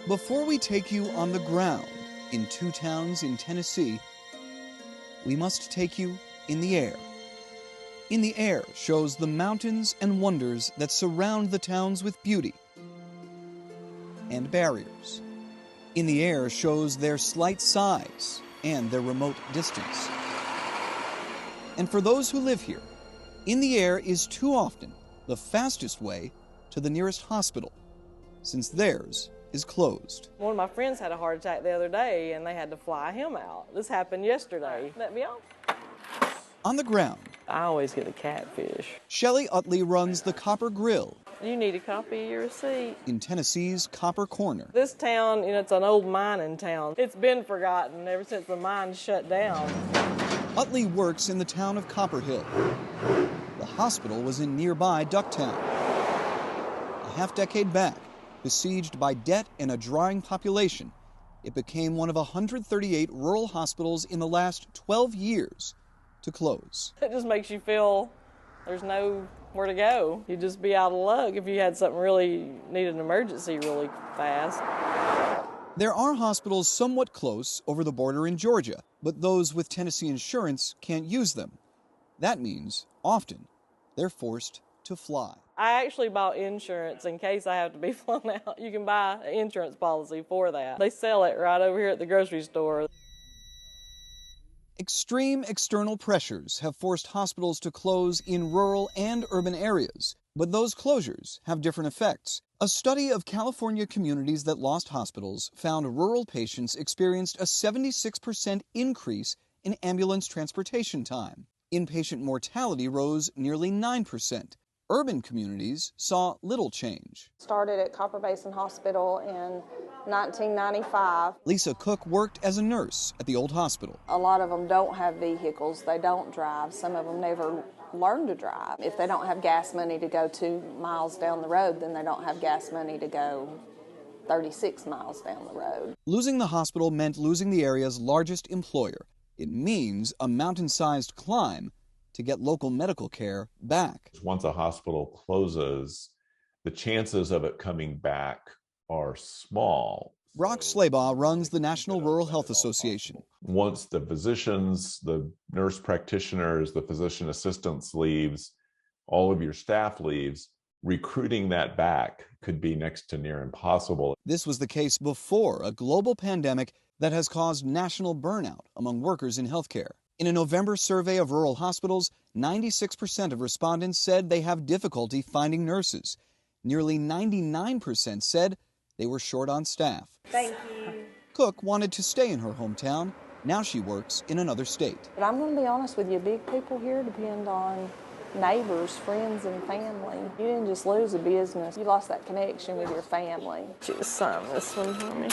Before we take you on the ground in 2 towns in Tennessee, we must take you in the air. In the Air shows the mountains and wonders that surround the towns with beauty and barriers. In the Air shows their slight size and their remote distance. And for those who live here, In the Air is too often the fastest way to the nearest hospital, since theirs is closed. One of my friends had a heart attack the other day and they had to fly him out. This happened yesterday. Let me off. On the ground, I always get a catfish. Shelley Utley runs the Copper Grill You need a copy of your receipt. in Tennessee's Copper Corner. This town, it's an old mining town. It's been forgotten ever since the mine shut down. Utley works in the town of Copper Hill. The hospital was in nearby Ducktown. A half-decade back, besieged by debt and a drying population, it became one of 138 rural hospitals in the last 12 years to close. It just makes you feel there's nowhere to go. You'd just be out of luck if you had something really needed an emergency really fast. There are hospitals somewhat close over the border in Georgia, but those with Tennessee insurance can't use them. That means, often, they're forced to fly. I actually bought insurance in case I have to be flown out. You can buy an insurance policy for that. They sell it right over here at the grocery store. Extreme external pressures have forced hospitals to close in rural and urban areas, but those closures have different effects. A study of California communities that lost hospitals found rural patients experienced a 76% increase in ambulance transportation time. Inpatient mortality rose nearly 9%. Urban communities saw little change. Started at Copper Basin Hospital in 1995. Lisa Cook worked as a nurse at the old hospital. A lot of them don't have vehicles, they don't drive. Some of them never learn to drive. If they don't have gas money to go 2 miles down the road, then they don't have gas money to go 36 miles down the road. Losing the hospital meant losing the area's largest employer. It means a mountain-sized climb to get local medical care back. Once a hospital closes, the chances of it coming back are small. Brock Slabaugh runs the National Rural Health Association. Once the physicians, the nurse practitioners, the physician assistants leaves, all of your staff leaves, recruiting that back could be next to near impossible. This was the case before a global pandemic that has caused national burnout among workers in healthcare. In a November survey of rural hospitals, 96% of respondents said they have difficulty finding nurses. Nearly 99% said they were short on staff. Thank you. Cook wanted to stay in her hometown. Now she works in another state. But I'm going to be honest with you, big people here depend on neighbors, friends, and family. You didn't just lose a business, you lost that connection with your family. Just sign this one for me.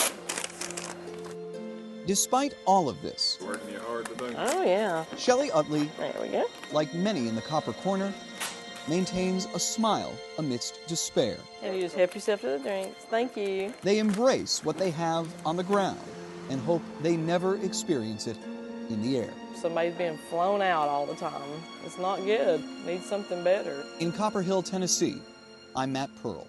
Despite all of this, Working you hard today. Oh, yeah. Shelley Utley, There we go. like many in the Copper Corner, maintains a smile amidst despair. And you just help yourself to the drinks. Thank you. They embrace what they have on the ground and hope they never experience it in the air. Somebody's being flown out all the time. It's not good. Needs something better. In Copper Hill, Tennessee, I'm Matt Pearl.